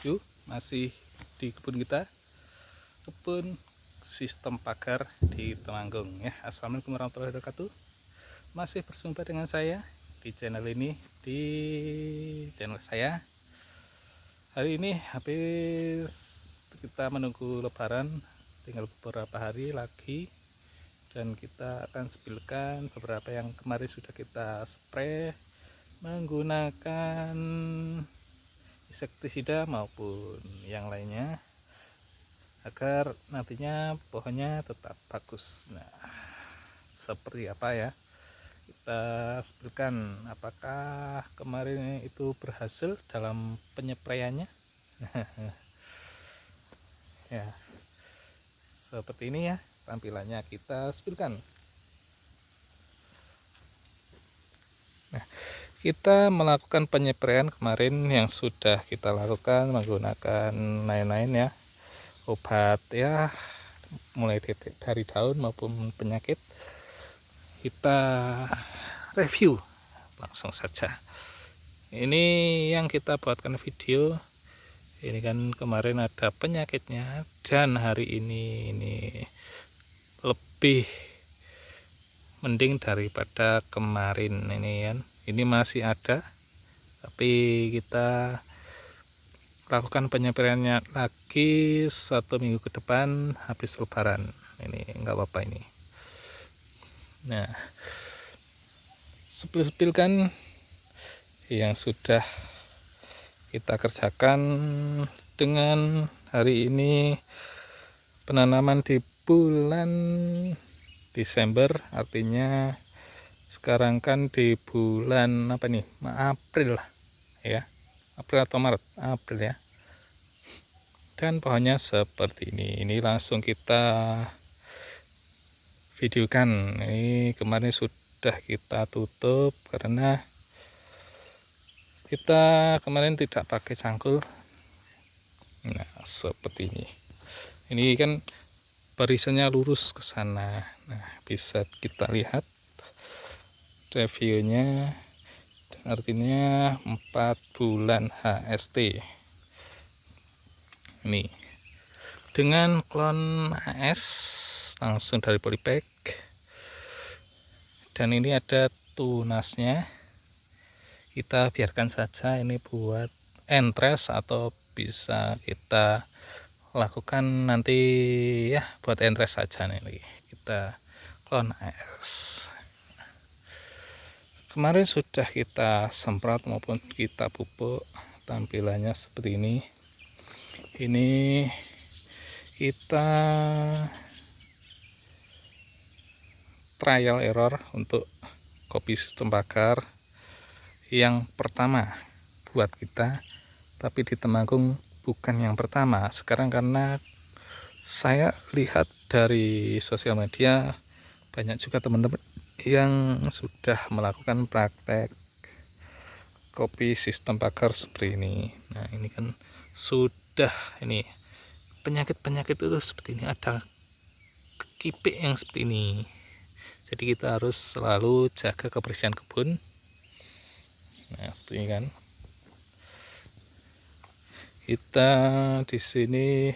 Yuk, masih di kebun kita, kebun sistem pagar di Temanggung ya. Assalamualaikum warahmatullahi wabarakatuh. Masih berjumpa dengan saya di channel ini, di channel saya. Hari ini habis kita menunggu lebaran, tinggal beberapa hari lagi, dan kita akan spilkan beberapa yang kemarin sudah kita spray menggunakan insektisida maupun yang lainnya, agar nantinya pohonnya tetap bagus. Nah, seperti apa ya, kita sebutkan apakah kemarin itu berhasil dalam penyepraiannya. Ya, seperti ini ya tampilannya, kita spilkan. Nah, kita melakukan penyepraian kemarin yang sudah kita lakukan menggunakan lain-lain ya, obat ya, mulai dari daun maupun penyakit. Kita review langsung saja. Ini yang kita buatkan video ini kan kemarin ada penyakitnya, dan hari ini lebih mending daripada kemarin. Ini kan, ini masih ada, tapi kita lakukan penyepraiannya lagi 1 minggu ke depan habis lebaran. Ini nggak apa-apa ini. Nah, sepil-sepil kan yang sudah kita kerjakan dengan hari ini, penanaman di bulan Desember, artinya sekarang kan di bulan apa nih, April lah ya, April atau Maret, April ya. Dan pohonnya seperti ini langsung kita videokan. Ini kemarin sudah kita tutup karena kita kemarin tidak pakai cangkul. Nah, seperti ini. Ini kan barisannya lurus ke sana. Nah, bisa kita lihat reviewnya. Dan artinya 4 bulan HST. Ini dengan klon AS langsung dari Polypack. Dan ini ada tunasnya. Kita biarkan saja ini buat entres, atau bisa kita lakukan nanti ya buat entres saja nih. Kita klon AS. Kemarin sudah kita semprot maupun kita pupuk, tampilannya seperti ini. Ini kita trial error untuk kopi sistem pagar yang pertama buat kita, tapi di Temanggung bukan yang pertama. Sekarang karena saya lihat dari sosial media banyak juga teman-teman yang sudah melakukan praktek kopi sistem pagar seperti ini. Nah, ini kan sudah, ini penyakit-penyakit itu seperti ini, ada kikip yang seperti ini. Jadi kita harus selalu jaga kebersihan kebun. Nah, seperti ini kan. Kita di sini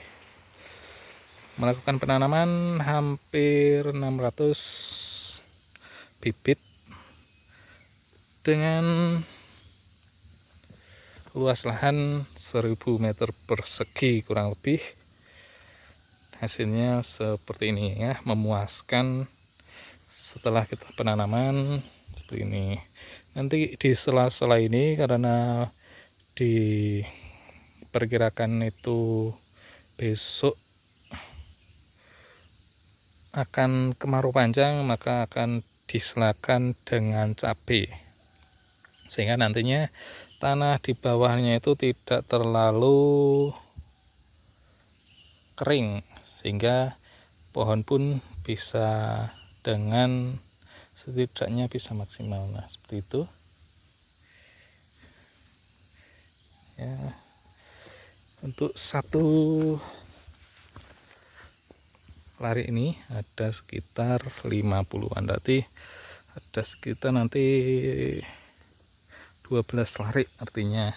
melakukan penanaman hampir 600 bibit dengan luas lahan 1000 meter persegi kurang lebih. Hasilnya seperti ini ya, memuaskan. Setelah kita penanaman seperti ini, nanti di sela-sela ini, karena diperkirakan itu besok akan kemarau panjang, maka akan diselakan dengan cabai, sehingga nantinya tanah di bawahnya itu tidak terlalu kering, sehingga pohon pun bisa dengan setidaknya bisa maksimal. Nah, seperti itu ya. Untuk satu lari ini ada sekitar 50-an, berarti ada sekitar nanti 12 lari artinya.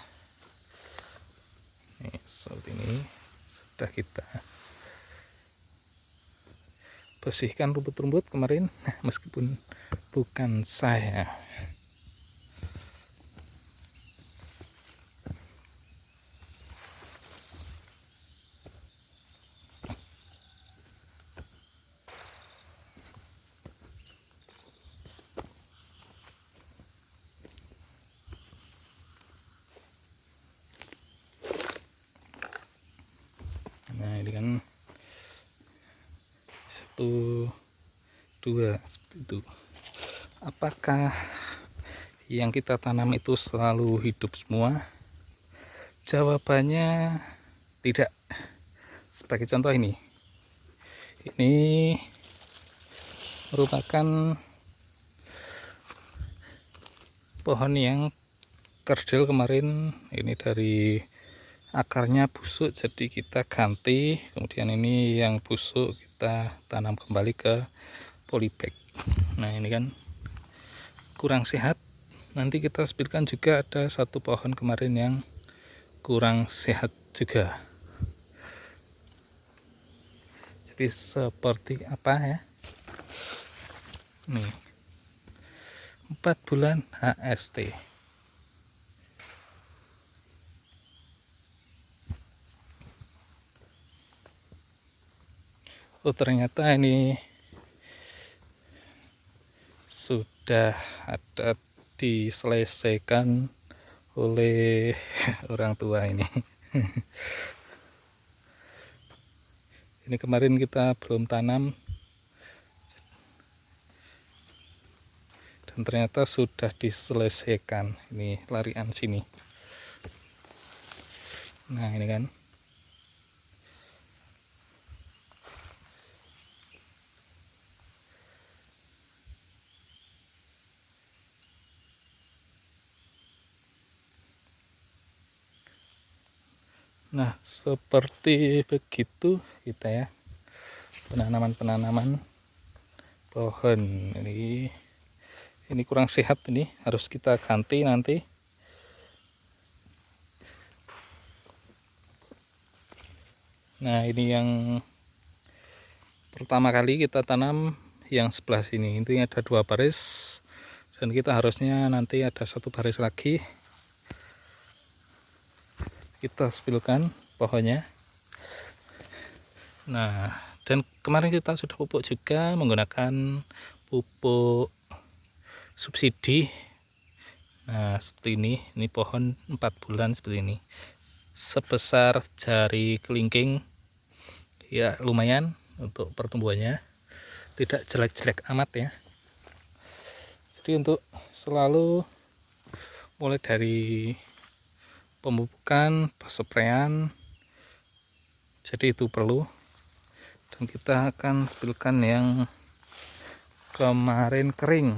Nih, seperti ini. Sudah kita bersihkan rumput-rumput kemarin, meskipun bukan saya. Nah ini kan 1, 2 seperti itu. Apakah yang kita tanam itu selalu hidup semua? Jawabannya tidak. Sebagai contoh ini merupakan pohon yang kerdil kemarin. Ini dari akarnya busuk, jadi kita ganti. Kemudian ini yang busuk kita tanam kembali ke polybag. Nah ini kan kurang sehat. Nanti kita sebutkan juga ada satu pohon kemarin yang kurang sehat juga. Jadi seperti apa ya, nih 4 bulan HST. Oh ternyata ini sudah ada diselesaikan oleh orang tua ini. Ini kemarin kita belum tanam dan ternyata sudah diselesaikan. Ini larian sini. Nah ini kan nah seperti begitu kita ya, penanaman pohon ini kurang sehat, ini harus kita ganti nanti. Nah ini yang pertama kali kita tanam yang sebelah sini, intinya ada 2 baris dan kita harusnya nanti ada 1 baris lagi. Kita spilkan pohonnya. Nah dan kemarin kita sudah pupuk juga menggunakan pupuk subsidi. Nah seperti ini pohon 4 bulan seperti ini, sebesar jari kelingking ya, lumayan untuk pertumbuhannya, tidak jelek-jelek amat ya. Jadi untuk selalu mulai dari pemupukan, pesprayan, jadi itu perlu. Dan kita akan spilkan yang kemarin kering,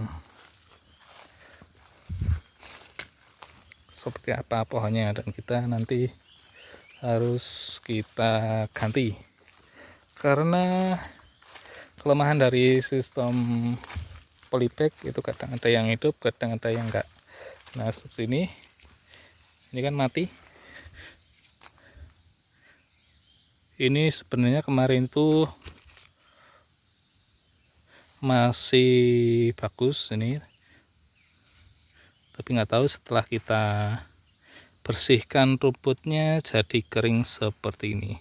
seperti apa pohonnya, dan kita nanti harus kita ganti karena kelemahan dari sistem polybag itu kadang ada yang hidup, kadang ada yang enggak. Nah seperti ini kan mati. Ini sebenarnya kemarin itu masih bagus ini, tapi nggak tahu setelah kita bersihkan rumputnya jadi kering seperti ini.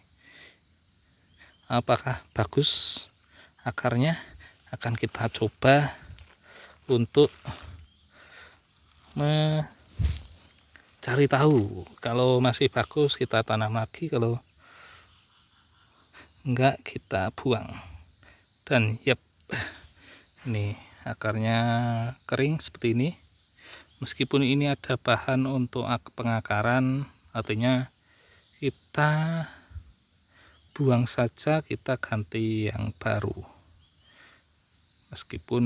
Apakah bagus akarnya? Akan kita coba untuk mencari tahu. Kalau masih bagus kita tanam lagi, kalau enggak kita buang. Dan yep, ini akarnya kering seperti ini. Meskipun ini ada bahan untuk pengakaran, artinya kita buang saja, kita ganti yang baru. Meskipun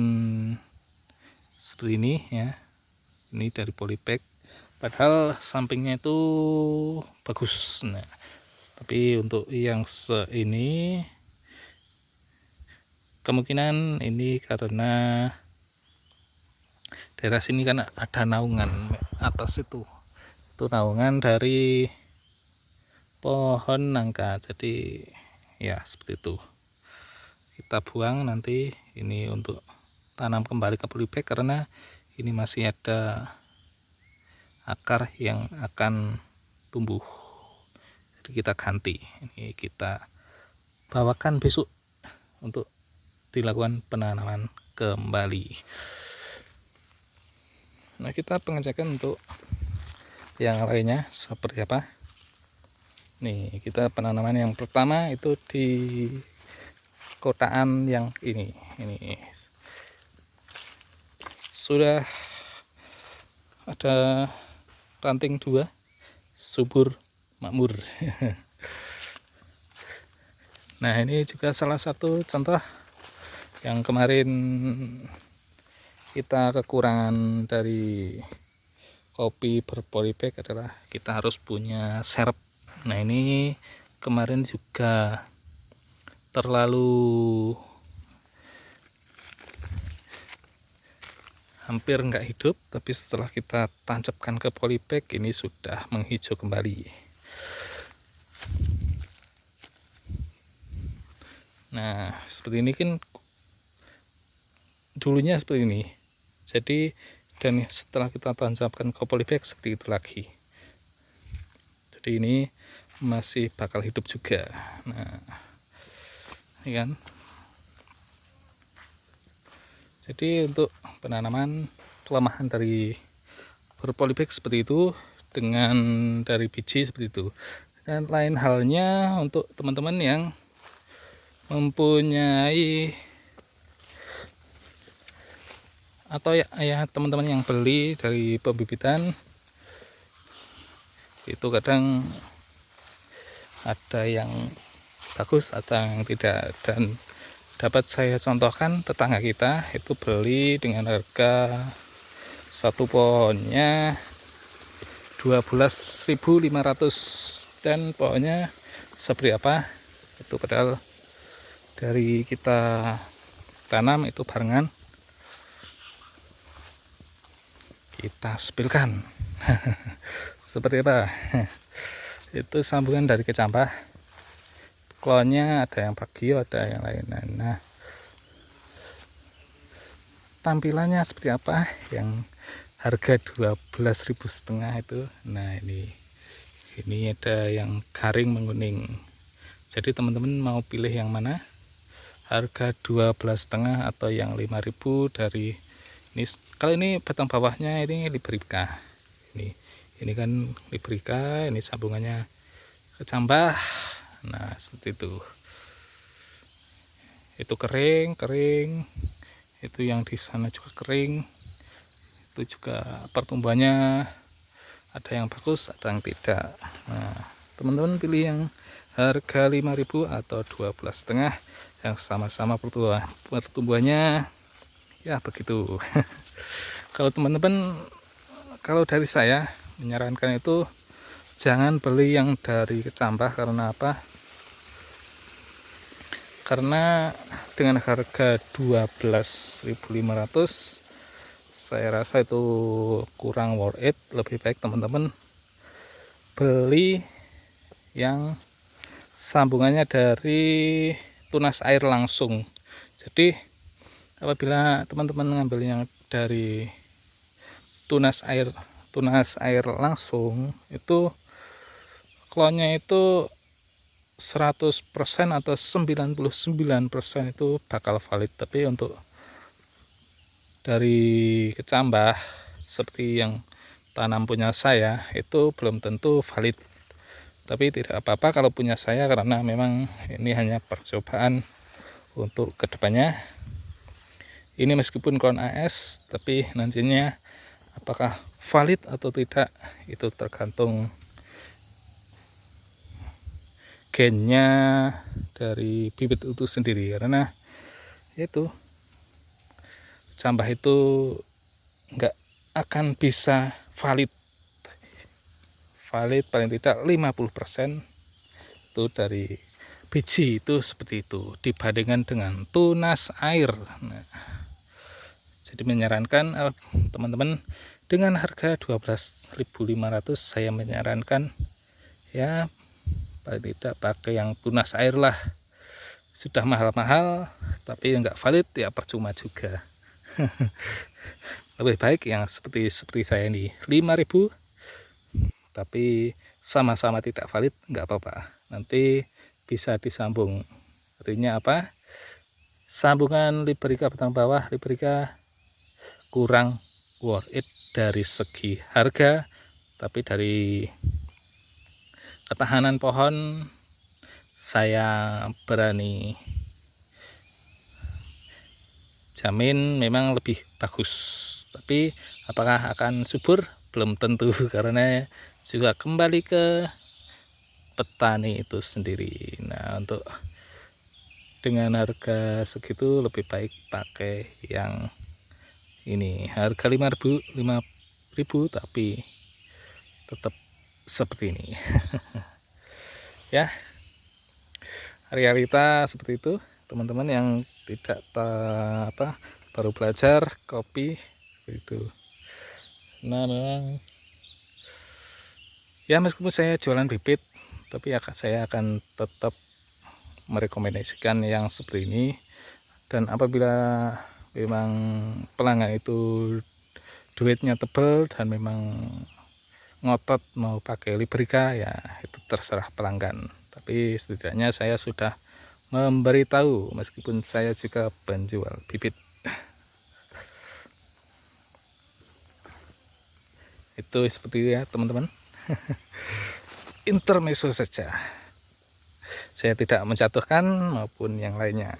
seperti ini ya, ini dari polybag, padahal sampingnya itu bagus. Nah tapi untuk yang ini kemungkinan ini karena daerah sini kan ada naungan atas itu naungan dari pohon nangka. Jadi ya seperti itu, kita buang nanti. Ini untuk tanam kembali ke polybag karena ini masih ada akar yang akan tumbuh. Jadi kita ganti, ini kita bawakan besok untuk dilakukan penanaman kembali. Nah, kita pengecekan untuk yang lainnya seperti apa. Nih, kita penanaman yang pertama itu di kotaan yang ini sudah ada ranting 2, subur makmur. Nah, ini juga salah satu contoh yang kemarin kita kekurangan dari kopi berpolybag adalah kita harus punya serep. Nah, ini kemarin juga terlalu hampir nggak hidup, tapi setelah kita tancapkan ke polybag ini sudah menghijau kembali. Nah, seperti ini kan dulunya seperti ini. Jadi dan setelah kita tancapkan ke polybag seperti itu lagi. Jadi ini masih bakal hidup juga. Nah, ini kan. Jadi untuk penanaman kelemahan dari berpolybag seperti itu dengan dari biji seperti itu. Dan lain halnya untuk teman-teman yang mempunyai atau ya teman-teman yang beli dari pembibitan, itu kadang ada yang bagus atau yang tidak. Dan dapat saya contohkan, tetangga kita itu beli dengan harga satu pohonnya 12.500, dan pohonnya seperti apa itu, padahal dari kita tanam itu barengan kita spilkan. Seperti apa? Itu sambungan dari kecambah, klonnya ada yang bagio, ada yang lain. Nah, tampilannya seperti apa yang harga 12.500 itu. Nah, ini ada yang garing menguning. Jadi teman-teman mau pilih yang mana, harga 12,5 atau yang 5.000 dari ini. Kalau ini batang bawahnya ini Librica, ini kan Librica, ini sambungannya kecambah. Nah, seperti itu kering, itu yang di sana juga kering, itu juga pertumbuhannya ada yang bagus, ada yang tidak. Nah, teman-teman pilih yang harga 5.000 atau 12,5 yang sama-sama pertumbuhannya ya begitu. Kalau teman-teman, kalau dari saya menyarankan itu jangan beli yang dari kecambah. Karena apa? Karena dengan harga 12.500 saya rasa itu kurang worth it. Lebih baik teman-teman beli yang sambungannya dari tunas air langsung. Jadi apabila teman-teman mengambil yang dari tunas air langsung, itu klonnya itu 100% atau 99% itu bakal valid. Tapi untuk dari kecambah seperti yang tanam punya saya itu belum tentu valid. Tapi tidak apa-apa kalau punya saya, karena memang ini hanya percobaan untuk kedepannya. Ini meskipun klon AS, tapi nantinya apakah valid atau tidak itu tergantung gennya dari bibit itu sendiri. Karena itu cambah itu nggak akan bisa valid paling tidak 50% itu dari biji itu seperti itu dibandingkan dengan tunas air. Nah, jadi menyarankan teman-teman dengan harga 12.500 saya menyarankan ya paling tidak pakai yang tunas air lah. Sudah mahal-mahal tapi nggak valid ya percuma juga. Lebih baik yang seperti saya ini 5.000 tapi sama-sama tidak valid, nggak apa-apa, nanti bisa disambung. Artinya apa? Sambungan Librika batang bawah, Librika kurang worth it dari segi harga, tapi dari ketahanan pohon saya berani jamin memang lebih bagus. Tapi apakah akan subur? Belum tentu, karena juga kembali ke petani itu sendiri. Nah, untuk dengan harga segitu lebih baik pakai yang ini, harga 5.000 tapi tetap seperti ini. Ya, realita seperti itu teman-teman yang tidak baru belajar kopi itu. Nah, memang ya meskipun saya jualan bibit, tapi saya akan tetap merekomendasikan yang seperti ini. Dan apabila memang pelanggan itu duitnya tebal dan memang ngotot mau pakai Librika, ya itu terserah pelanggan. Tapi setidaknya saya sudah memberitahu meskipun saya juga penjual bibit. Itu seperti itu ya teman-teman. Intermezzo saja, saya tidak menjatuhkan maupun yang lainnya.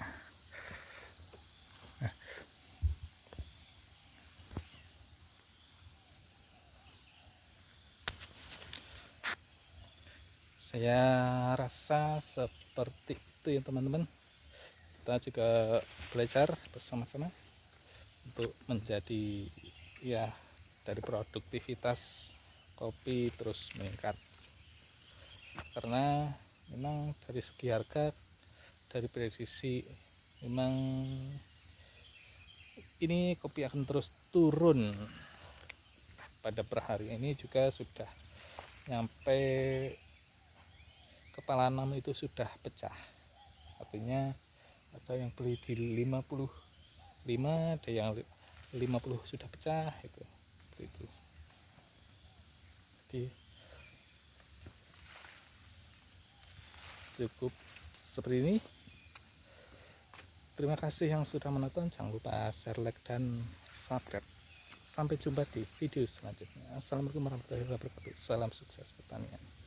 Saya rasa seperti itu ya teman-teman. Kita juga belajar bersama-sama untuk menjadi ya dari produktivitas kopi terus meningkat. Karena memang dari segi harga, dari prediksi memang ini kopi akan terus turun. Pada per hari ini juga sudah nyampe kepala 6 itu sudah pecah. Artinya ada yang beli di 55, ada yang 50 sudah pecah itu. Jadi cukup seperti ini. Terima kasih yang sudah menonton, jangan lupa share, like, dan subscribe. Sampai jumpa di video selanjutnya. Assalamualaikum warahmatullahi wabarakatuh. Salam sukses pertanian.